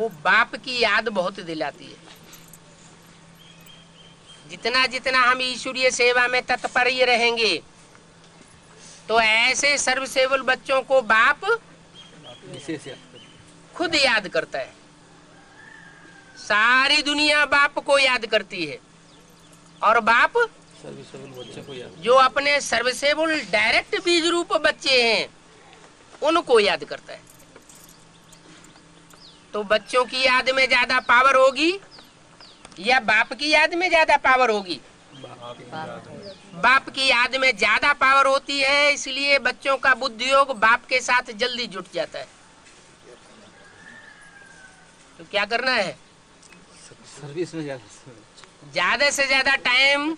वो बाप की याद बहुत दिलाती है। जितना जितना हम ईश्वरीय सेवा में तत्पर ही रहेंगे तो ऐसे सर्वसेवल बच्चों को बाप खुद याद करता है। सारी दुनिया बाप को याद करती है और बाप बच्चे को याद, जो अपने सर्वसेवल डायरेक्ट बीज रूप बच्चे हैं उनको याद करता है। तो बच्चों की याद में ज्यादा पावर होगी या बाप की याद में ज्यादा पावर होगी? बाप की याद में ज्यादा पावर होती है, इसलिए बच्चों का बुद्धियोग बाप के साथ जल्दी जुट जाता है। तो क्या करना है? सर्विस में ज्यादा से ज्यादा टाइम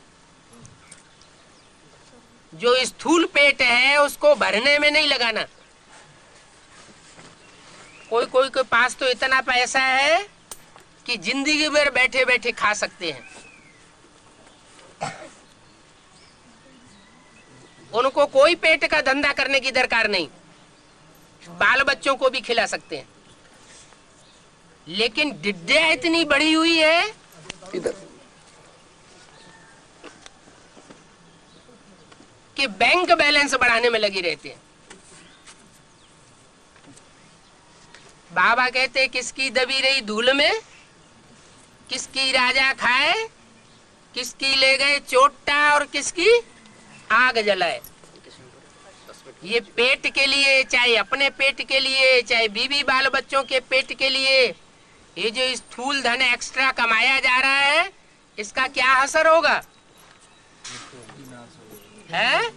जो स्थूल पेट है उसको भरने में नहीं लगाना। कोई कोई के पास तो इतना पैसा है कि जिंदगी भर बैठे बैठे खा सकते हैं। उनको कोई पेट का धंधा करने की दरकार नहीं, बाल बच्चों को भी खिला सकते हैं। लेकिन डिड्डिया इतनी बड़ी हुई है कि बैंक बैलेंस बढ़ाने में लगी रहती है। बाबा कहते किसकी दबी रही धूल में, किसकी राजा खाए, किसकी ले गए चोटा और किसकी आग जलाए। ये पेट के लिए, चाहे अपने पेट के लिए, चाहे बीवी बाल बच्चों के पेट के लिए, ये जो स्थूल धन एक्स्ट्रा कमाया जा रहा है इसका क्या असर होगा? है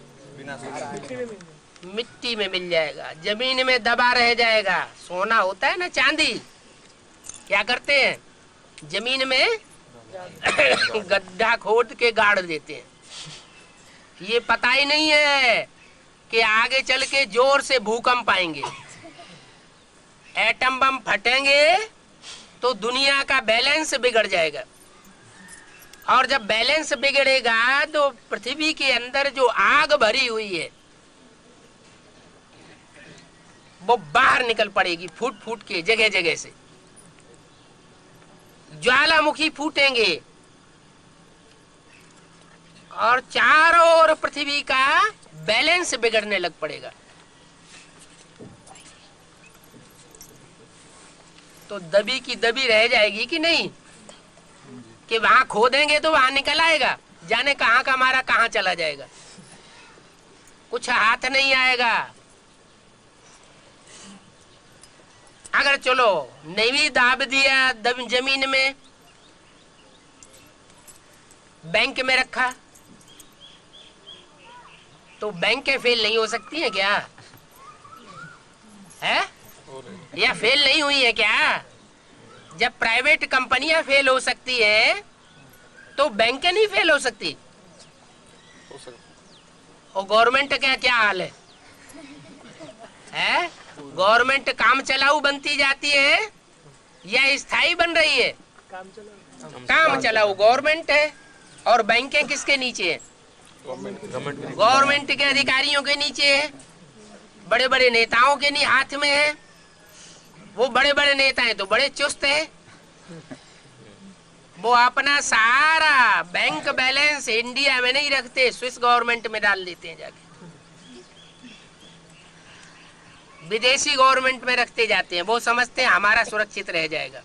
मिट्टी में मिल जाएगा, जमीन में दबा रह जाएगा। सोना होता है ना, चांदी, क्या करते हैं? जमीन में गड्ढा खोद के गाड़ देते हैं। ये पता ही नहीं है कि आगे चल के जोर से भूकंप आएंगे, एटम बम फटेंगे तो दुनिया का बैलेंस बिगड़ जाएगा। और जब बैलेंस बिगड़ेगा तो पृथ्वी के अंदर जो आग भरी हुई है वो बाहर निकल पड़ेगी, फूट फूट के जगह जगह से ज्वालामुखी फूटेंगे और चारों ओर पृथ्वी का बैलेंस बिगड़ने लग पड़ेगा। तो दबी की दबी रह जाएगी कि नहीं? कि वहां खोदेंगे तो वहां निकल आएगा, जाने कहां का मारा कहां चला जाएगा, कुछ हाथ नहीं आएगा। अगर चलो नहीं दाब दिया जमीन में, बैंक में रखा, तो बैंकें फेल नहीं हो सकती है क्या? है या फेल नहीं हुई है क्या? जब प्राइवेट कंपनियां फेल हो सकती है तो बैंकें नहीं फेल हो सकती। और गवर्नमेंट का क्या हाल है? गवर्नमेंट काम चलाऊ बनती जाती है या स्थायी बन रही है? काम चलाऊ गवर्नमेंट है और बैंकें किसके नीचे है? गवर्नमेंट के अधिकारियों के नीचे है, बड़े बड़े नेताओं के हाथ में है। वो बड़े बड़े नेता हैं तो बड़े चुस्त हैं, वो अपना सारा बैंक बैलेंस इंडिया में नहीं रखते, स्विस गवर्नमेंट में डाल देते हैं, जाके विदेशी गवर्नमेंट में रखते जाते हैं। वो समझते हैं हमारा सुरक्षित रह जाएगा।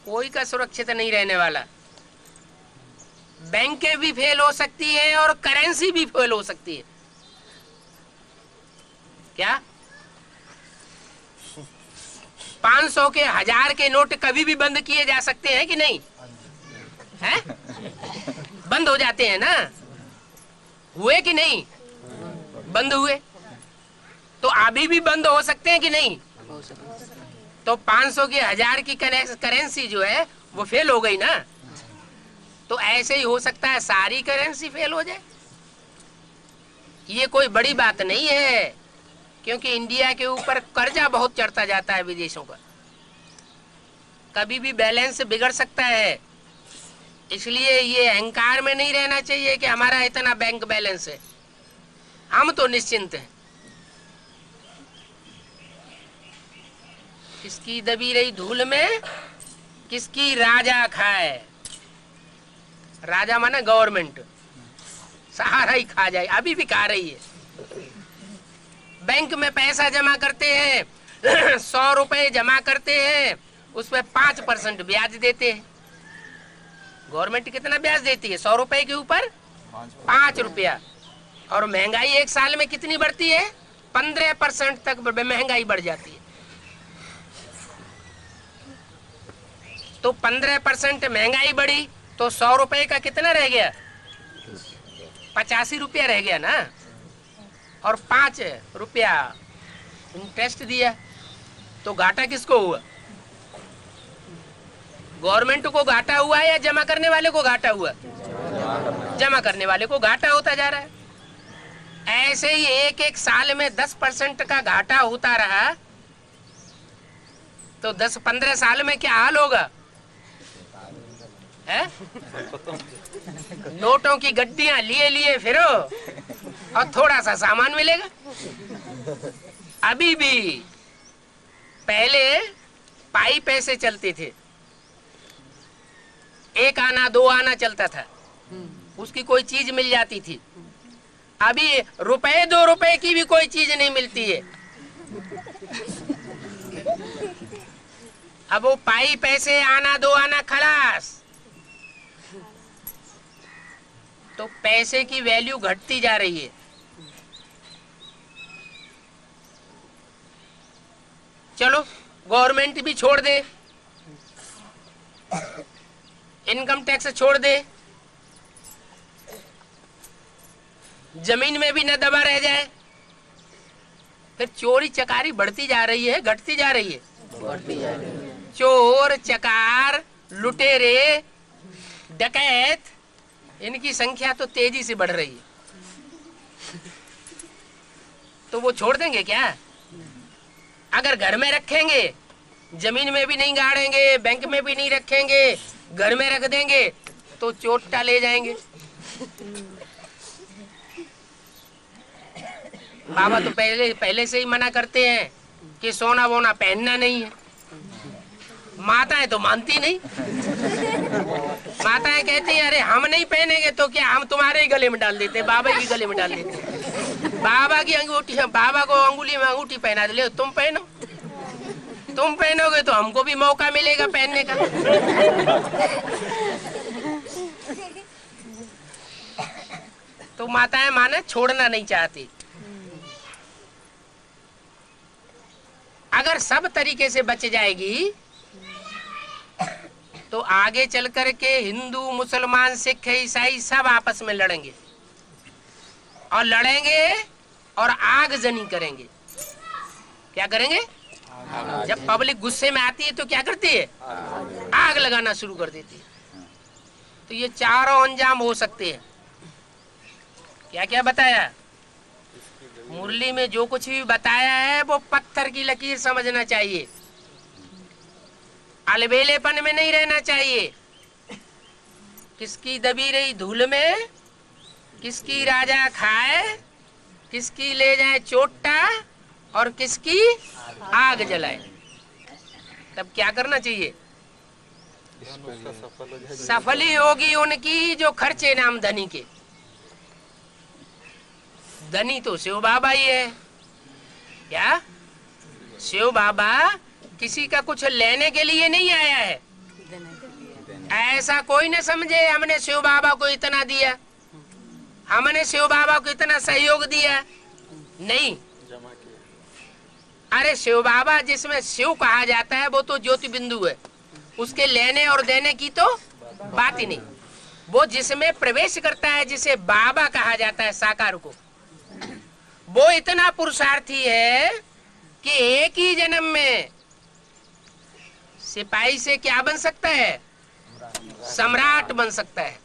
कोई का सुरक्षित नहीं रहने वाला। बैंकें भी फेल हो सकती है और करेंसी भी फेल हो सकती है। क्या 500 के 1000 के नोट कभी भी बंद किए जा सकते हैं कि नहीं? हैं? बंद हो जाते हैं ना? हुए कि नहीं? बंद हुए। तो अभी भी बंद हो सकते हैं कि नहीं? तो 500 के 1000 की करेंसी जो है वो फेल हो गई ना। तो ऐसे ही हो सकता है सारी करेंसी फेल हो जाए। ये कोई बड़ी बात नहीं है, क्योंकि इंडिया के ऊपर कर्जा बहुत चढ़ता जाता है विदेशों का, कभी भी बैलेंस बिगड़ सकता है। इसलिए ये अहंकार में नहीं रहना चाहिए कि हमारा इतना बैंक बैलेंस है, हम तो निश्चिंत हैं। किसकी दबी रही धूल में किसकी राजा खाए। राजा माना गवर्नमेंट, सहारा ही खा जाए, अभी भी खा रही है। बैंक में पैसा जमा करते हैं 100 रुपए जमा करते हैं, उस पर 5% ब्याज देते हैं। गवर्नमेंट कितना ब्याज देती है 100 रुपए के ऊपर? 5 रुपया। और महंगाई एक साल में कितनी बढ़ती है? 15% तक महंगाई बढ़ जाती है। तो 15% महंगाई बढ़ी तो 100 रुपए का कितना रह गया? 85 रुपया रह गया ना। और 5 रुपया इंटरेस्ट दिया, तो घाटा किसको हुआ? गवर्नमेंट को घाटा हुआ या जमा करने वाले को घाटा हुआ? जमा करने वाले को घाटा होता जा रहा है। ऐसे ही एक एक साल में 10% का घाटा होता रहा तो 10-15 साल में क्या हाल होगा है? नोटों की गड्डियां लिए लिए फिरो और थोड़ा सा सामान मिलेगा। अभी भी पहले पाई पैसे चलते थे, 1 आना 2 आना चलता था, उसकी कोई चीज मिल जाती थी। अभी रुपए 2 रुपए की भी कोई चीज नहीं मिलती है। अब वो पाई पैसे आना 2 आना खलास, तो पैसे की वैल्यू घटती जा रही है। चलो गवर्नमेंट भी छोड़ दे, इनकम टैक्स छोड़ दे, जमीन में भी न दबा रह जाए, फिर चोरी चकारी बढ़ती जा रही है घटती जा रही है? बढ़ती जा रही है। चोर चकार लुटेरे डकैत इनकी संख्या तो तेजी से बढ़ रही है। तो वो छोड़ देंगे क्या? अगर घर में रखेंगे, जमीन में भी नहीं गाड़ेंगे, बैंक में भी नहीं रखेंगे, घर में रख देंगे तो चोटा ले जाएंगे। बाबा तो पहले से ही मना करते हैं कि सोना वोना पहनना नहीं है। माताएं तो मानती नहीं, माताएं कहती हैं अरे हम नहीं पहनेंगे तो क्या, हम तुम्हारे ही गले में डाल देते, बाबा के गले में डाल देते। बाबा की अंगूठी, बाबा को अंगुली में अंगूठी पहना दे, तुम पहनो, तुम पहनोगे तो हमको भी मौका मिलेगा पहनने का। तो माताएं माने छोड़ना नहीं चाहती। अगर सब तरीके से बच जाएगी तो आगे चल कर के हिंदू मुसलमान सिख ईसाई सब आपस में लड़ेंगे और लड़ेंगे और आगजनी करेंगे। क्या करेंगे? जब पब्लिक गुस्से में आती है तो क्या करती है? आग लगाना शुरू कर देती है। तो ये चारों अंजाम हो सकते हैं। क्या क्या बताया मुरली में? जो कुछ भी बताया है वो पत्थर की लकीर समझना चाहिए, अलबेलेपन में नहीं रहना चाहिए। किसकी दबी रही धूल में किसकी राजा खाए, किसकी ले जाए चोटा और किसकी आग जलाए। तब क्या करना चाहिए? सफल ही होगी उनकी जो खर्चे नाम धनी के। धनी तो शिव बाबा ही है। क्या शिव बाबा किसी का कुछ लेने के लिए नहीं आया है? ऐसा कोई न समझे हमने शिव बाबा को इतना दिया, हमने शिव बाबा को इतना सहयोग दिया, नहीं। अरे शिव बाबा जिसमें शिव कहा जाता है वो तो ज्योति बिंदु है, उसके लेने और देने की तो बात ही नहीं। वो जिसमें प्रवेश करता है जिसे बाबा कहा जाता है साकार को, वो इतना पुरुषार्थी है कि एक ही जन्म में सिपाही से क्या बन सकता है? सम्राट बन सकता है।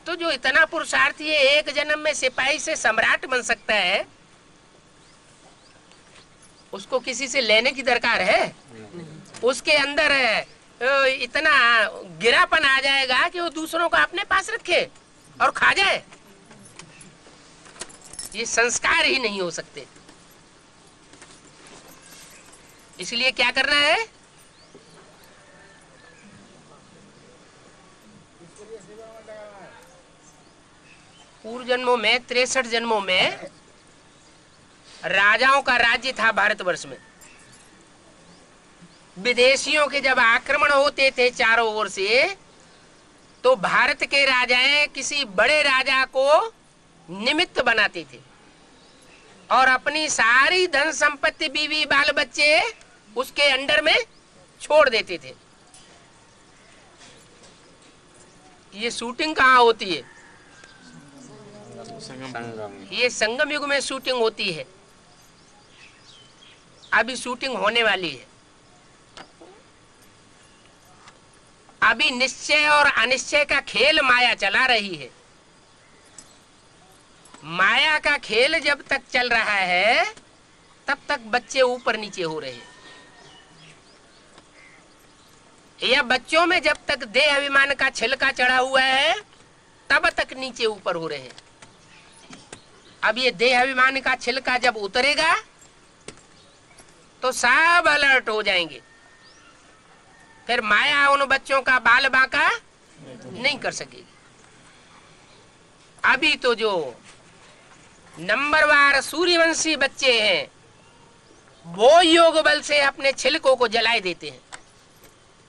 तो जो इतना पुरुषार्थी है एक जन्म में सिपाही से सम्राट बन सकता है, उसको किसी से लेने की दरकार है? उसके अंदर इतना गिरापन आ जाएगा कि वो दूसरों को अपने पास रखे और खा जाए। ये संस्कार ही नहीं हो सकते। इसलिए क्या करना है? पूर्व जन्मों में 63 जन्मों में राजाओं का राज्य था भारतवर्ष में। विदेशियों के जब आक्रमण होते थे चारों ओर से, तो भारत के राजाएं किसी बड़े राजा को निमित्त बनाते थे और अपनी सारी धन संपत्ति, बीवी बाल बच्चे उसके अंडर में छोड़ देते थे। ये शूटिंग कहाँ होती है? ये संगम युग में शूटिंग होती है। अभी शूटिंग होने वाली है। अभी निश्चय और अनिश्चय का खेल माया चला रही है। माया का खेल जब तक चल रहा है तब तक बच्चे ऊपर नीचे हो रहे हैं, या बच्चों में जब तक देह अभिमान का छिलका चढ़ा हुआ है तब तक नीचे ऊपर हो रहे हैं। अब ये देह अभिमान का छिलका जब उतरेगा तो सब अलर्ट हो जाएंगे। फिर माया उन बच्चों का बाल बांका नहीं कर सकेगी। अभी तो जो नंबरवार सूर्यवंशी बच्चे हैं वो योग बल से अपने छिलकों को जलाए देते हैं।